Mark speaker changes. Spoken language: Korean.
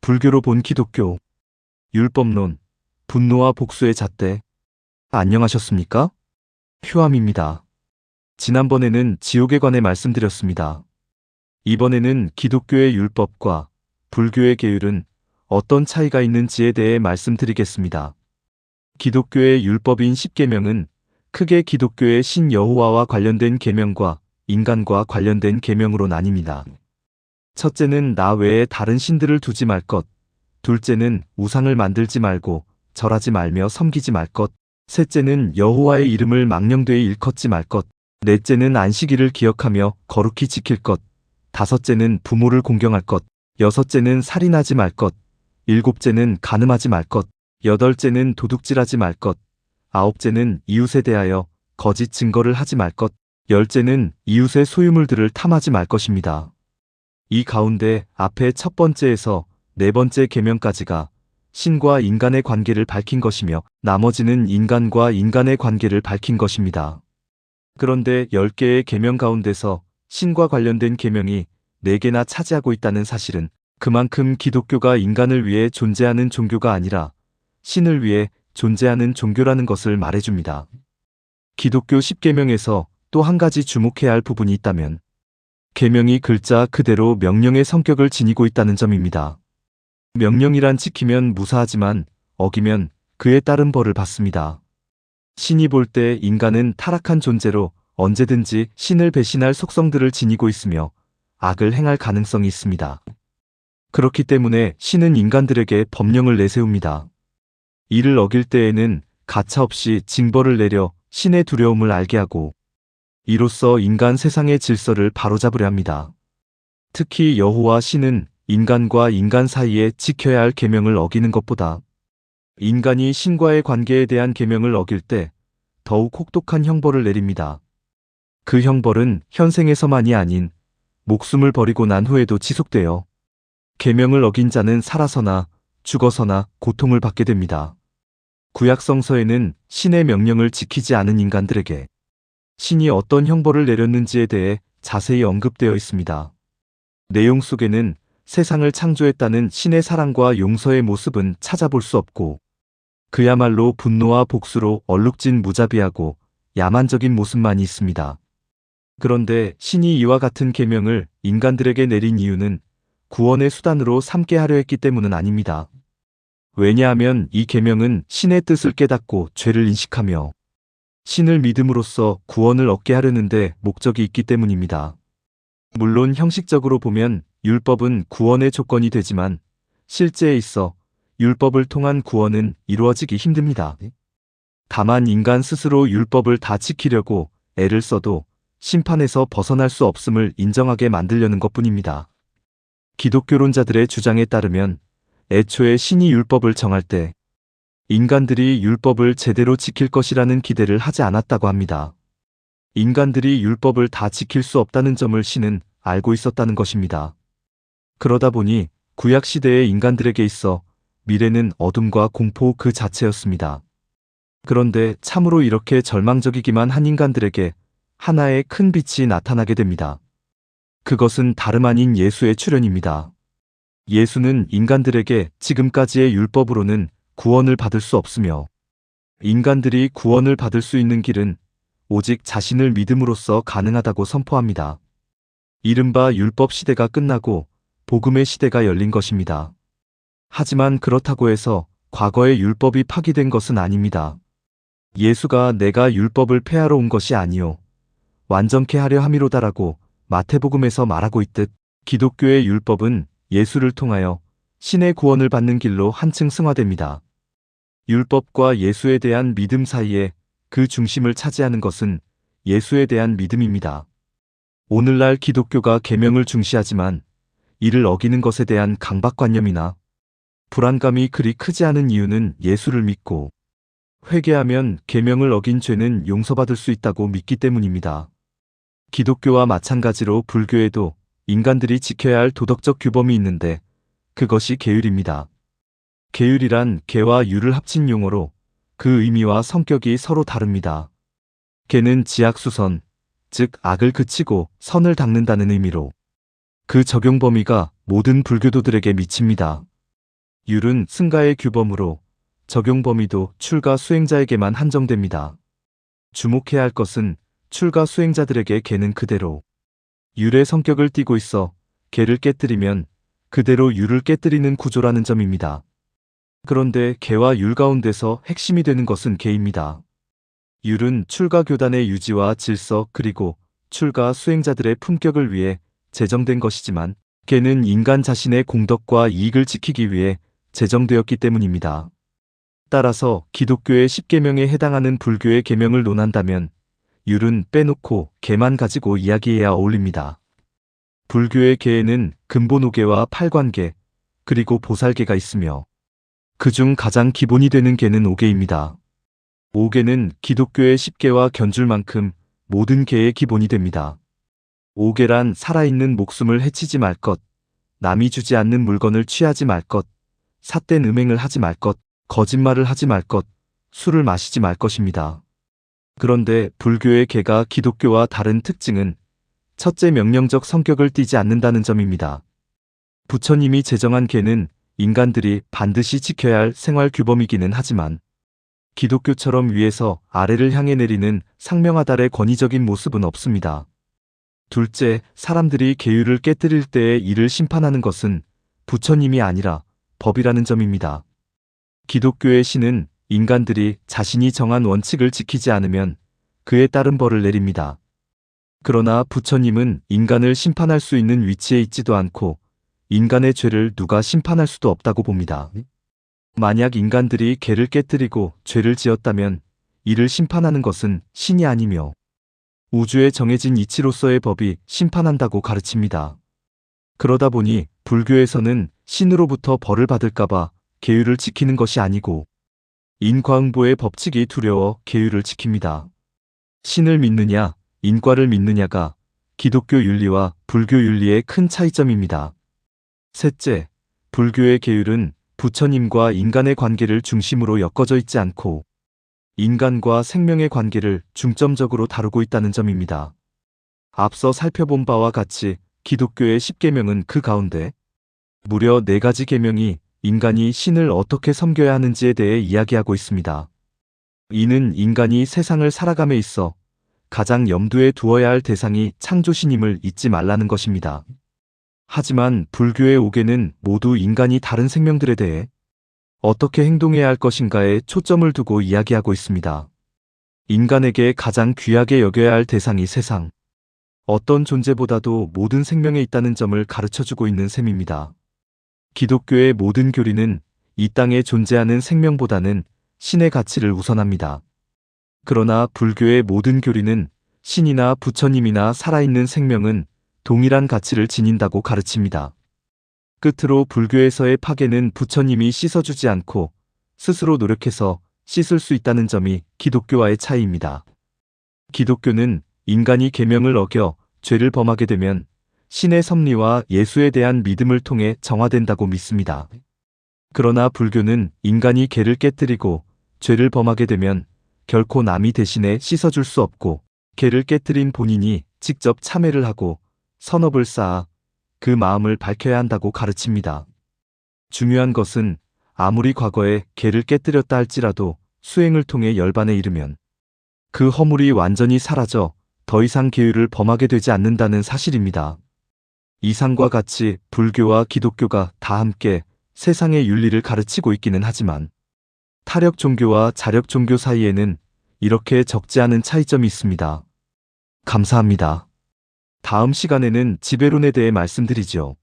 Speaker 1: 불교로 본 기독교, 율법론, 분노와 복수의 잣대. 안녕하셨습니까? 휴암입니다. 지난번에는 지옥에 관해 말씀드렸습니다. 이번에는 기독교의 율법과 불교의 계율은 어떤 차이가 있는지에 대해 말씀드리겠습니다. 기독교의 율법인 십계명은 크게 기독교의 신 여호와와 관련된 계명과 인간과 관련된 계명으로 나뉩니다. 첫째는 나 외에 다른 신들을 두지 말 것, 둘째는 우상을 만들지 말고 절하지 말며 섬기지 말 것, 셋째는 여호와의 이름을 망령되이 일컫지 말 것, 넷째는 안식일을 기억하며 거룩히 지킬 것, 다섯째는 부모를 공경할 것, 여섯째는 살인하지 말 것, 일곱째는 간음하지 말 것, 여덟째는 도둑질하지 말 것, 아홉째는 이웃에 대하여 거짓 증거를 하지 말 것, 열째는 이웃의 소유물들을 탐하지 말 것입니다. 이 가운데 앞에 첫 번째에서 네 번째 계명까지가 신과 인간의 관계를 밝힌 것이며 나머지는 인간과 인간의 관계를 밝힌 것입니다. 그런데 10개의 계명 가운데서 신과 관련된 계명이 4개나 차지하고 있다는 사실은 그만큼 기독교가 인간을 위해 존재하는 종교가 아니라 신을 위해 존재하는 종교라는 것을 말해줍니다. 기독교 10계명에서 또 한 가지 주목해야 할 부분이 있다면 계명이 글자 그대로 명령의 성격을 지니고 있다는 점입니다. 명령이란 지키면 무사하지만 어기면 그에 따른 벌을 받습니다. 신이 볼 때 인간은 타락한 존재로 언제든지 신을 배신할 속성들을 지니고 있으며 악을 행할 가능성이 있습니다. 그렇기 때문에 신은 인간들에게 법령을 내세웁니다. 이를 어길 때에는 가차없이 징벌을 내려 신의 두려움을 알게 하고 이로써 인간 세상의 질서를 바로잡으려 합니다. 특히 여호와 신은 인간과 인간 사이에 지켜야 할 계명을 어기는 것보다 인간이 신과의 관계에 대한 계명을 어길 때 더욱 혹독한 형벌을 내립니다. 그 형벌은 현생에서만이 아닌 목숨을 버리고 난 후에도 지속되어 계명을 어긴 자는 살아서나 죽어서나 고통을 받게 됩니다. 구약성서에는 신의 명령을 지키지 않은 인간들에게 신이 어떤 형벌을 내렸는지에 대해 자세히 언급되어 있습니다. 내용 속에는 세상을 창조했다는 신의 사랑과 용서의 모습은 찾아볼 수 없고 그야말로 분노와 복수로 얼룩진 무자비하고 야만적인 모습만이 있습니다. 그런데 신이 이와 같은 계명을 인간들에게 내린 이유는 구원의 수단으로 삼게 하려 했기 때문은 아닙니다. 왜냐하면 이 계명은 신의 뜻을 깨닫고 죄를 인식하며 신을 믿음으로써 구원을 얻게 하려는데 목적이 있기 때문입니다. 물론 형식적으로 보면 율법은 구원의 조건이 되지만 실제에 있어 율법을 통한 구원은 이루어지기 힘듭니다. 다만 인간 스스로 율법을 다 지키려고 애를 써도 심판에서 벗어날 수 없음을 인정하게 만들려는 것뿐입니다. 기독교론자들의 주장에 따르면 애초에 신이 율법을 정할 때 인간들이 율법을 제대로 지킬 것이라는 기대를 하지 않았다고 합니다. 인간들이 율법을 다 지킬 수 없다는 점을 신은 알고 있었다는 것입니다. 그러다 보니 구약시대의 인간들에게 있어 미래는 어둠과 공포 그 자체였습니다. 그런데 참으로 이렇게 절망적이기만 한 인간들에게 하나의 큰 빛이 나타나게 됩니다. 그것은 다름 아닌 예수의 출현입니다. 예수는 인간들에게 지금까지의 율법으로는 구원을 받을 수 없으며 인간들이 구원을 받을 수 있는 길은 오직 자신을 믿음으로써 가능하다고 선포합니다. 이른바 율법 시대가 끝나고 복음의 시대가 열린 것입니다. 하지만 그렇다고 해서 과거의 율법이 파기된 것은 아닙니다. 예수가 내가 율법을 폐하러 온 것이 아니요 완전케 하려 함이로다라고 마태복음에서 말하고 있듯 기독교의 율법은 예수를 통하여 신의 구원을 받는 길로 한층 승화됩니다. 율법과 예수에 대한 믿음 사이에 그 중심을 차지하는 것은 예수에 대한 믿음입니다. 오늘날 기독교가 계명을 중시하지만 이를 어기는 것에 대한 강박관념이나 불안감이 그리 크지 않은 이유는 예수를 믿고 회개하면 계명을 어긴 죄는 용서받을 수 있다고 믿기 때문입니다. 기독교와 마찬가지로 불교에도 인간들이 지켜야 할 도덕적 규범이 있는데 그것이 계율입니다. 계율이란 계와 율을 합친 용어로 그 의미와 성격이 서로 다릅니다. 개는 지악수선, 즉 악을 그치고 선을 닦는다는 의미로 그 적용 범위가 모든 불교도들에게 미칩니다. 율은 승가의 규범으로 적용 범위도 출가 수행자에게만 한정됩니다. 주목해야 할 것은 출가 수행자들에게 개는 그대로 율의 성격을 띠고 있어 개를 깨뜨리면 그대로 율을 깨뜨리는 구조라는 점입니다. 그런데 개와 율 가운데서 핵심이 되는 것은 개입니다. 율은 출가 교단의 유지와 질서 그리고 출가 수행자들의 품격을 위해 제정된 것이지만 개는 인간 자신의 공덕과 이익을 지키기 위해 제정되었기 때문입니다. 따라서 기독교의 10계명에 해당하는 불교의 계명을 논한다면 율은 빼놓고 개만 가지고 이야기해야 어울립니다. 불교의 계에는 근본오계와 팔관계, 그리고 보살계가 있으며 그중 가장 기본이 되는 계는 오계입니다. 오계는 기독교의 10계와 견줄 만큼 모든 계의 기본이 됩니다. 오계란 살아있는 목숨을 해치지 말 것, 남이 주지 않는 물건을 취하지 말 것, 삿된 음행을 하지 말 것, 거짓말을 하지 말 것, 술을 마시지 말 것입니다. 그런데 불교의 계가 기독교와 다른 특징은 첫째 명령적 성격을 띠지 않는다는 점입니다. 부처님이 제정한 계는 인간들이 반드시 지켜야 할 생활 규범이기는 하지만 기독교처럼 위에서 아래를 향해 내리는 상명하달의 권위적인 모습은 없습니다. 둘째, 사람들이 계율을 깨뜨릴 때에 이를 심판하는 것은 부처님이 아니라 법이라는 점입니다. 기독교의 신은 인간들이 자신이 정한 원칙을 지키지 않으면 그에 따른 벌을 내립니다. 그러나 부처님은 인간을 심판할 수 있는 위치에 있지도 않고 인간의 죄를 누가 심판할 수도 없다고 봅니다. 만약 인간들이 계를 깨뜨리고 죄를 지었다면 이를 심판하는 것은 신이 아니며 우주에 정해진 이치로서의 법이 심판한다고 가르칩니다. 그러다 보니 불교에서는 신으로부터 벌을 받을까봐 계율을 지키는 것이 아니고 인과응보의 법칙이 두려워 계율을 지킵니다. 신을 믿느냐, 인과를 믿느냐가 기독교 윤리와 불교 윤리의 큰 차이점입니다. 셋째, 불교의 계율은 부처님과 인간의 관계를 중심으로 엮어져 있지 않고 인간과 생명의 관계를 중점적으로 다루고 있다는 점입니다. 앞서 살펴본 바와 같이 기독교의 10계명은 그 가운데 무려 4가지 계명이 인간이 신을 어떻게 섬겨야 하는지에 대해 이야기하고 있습니다. 이는 인간이 세상을 살아감에 있어 가장 염두에 두어야 할 대상이 창조신임을 잊지 말라는 것입니다. 하지만 불교의 5계는 모두 인간이 다른 생명들에 대해 어떻게 행동해야 할 것인가에 초점을 두고 이야기하고 있습니다. 인간에게 가장 귀하게 여겨야 할 대상이 세상, 어떤 존재보다도 모든 생명에 있다는 점을 가르쳐주고 있는 셈입니다. 기독교의 모든 교리는 이 땅에 존재하는 생명보다는 신의 가치를 우선합니다. 그러나 불교의 모든 교리는 신이나 부처님이나 살아있는 생명은 동일한 가치를 지닌다고 가르칩니다. 끝으로 불교에서의 파괴는 부처님이 씻어주지 않고 스스로 노력해서 씻을 수 있다는 점이 기독교와의 차이입니다. 기독교는 인간이 계명을 어겨 죄를 범하게 되면 신의 섭리와 예수에 대한 믿음을 통해 정화된다고 믿습니다. 그러나 불교는 인간이 계를 깨뜨리고 죄를 범하게 되면 결코 남이 대신에 씻어줄 수 없고 계를 깨뜨린 본인이 직접 참회를 하고 선업을 쌓아 그 마음을 밝혀야 한다고 가르칩니다. 중요한 것은 아무리 과거에 계를 깨뜨렸다 할지라도 수행을 통해 열반에 이르면 그 허물이 완전히 사라져 더 이상 계율을 범하게 되지 않는다는 사실입니다. 이상과 같이 불교와 기독교가 다 함께 세상의 윤리를 가르치고 있기는 하지만 타력 종교와 자력 종교 사이에는 이렇게 적지 않은 차이점이 있습니다. 감사합니다. 다음 시간에는 지배론에 대해 말씀드리죠.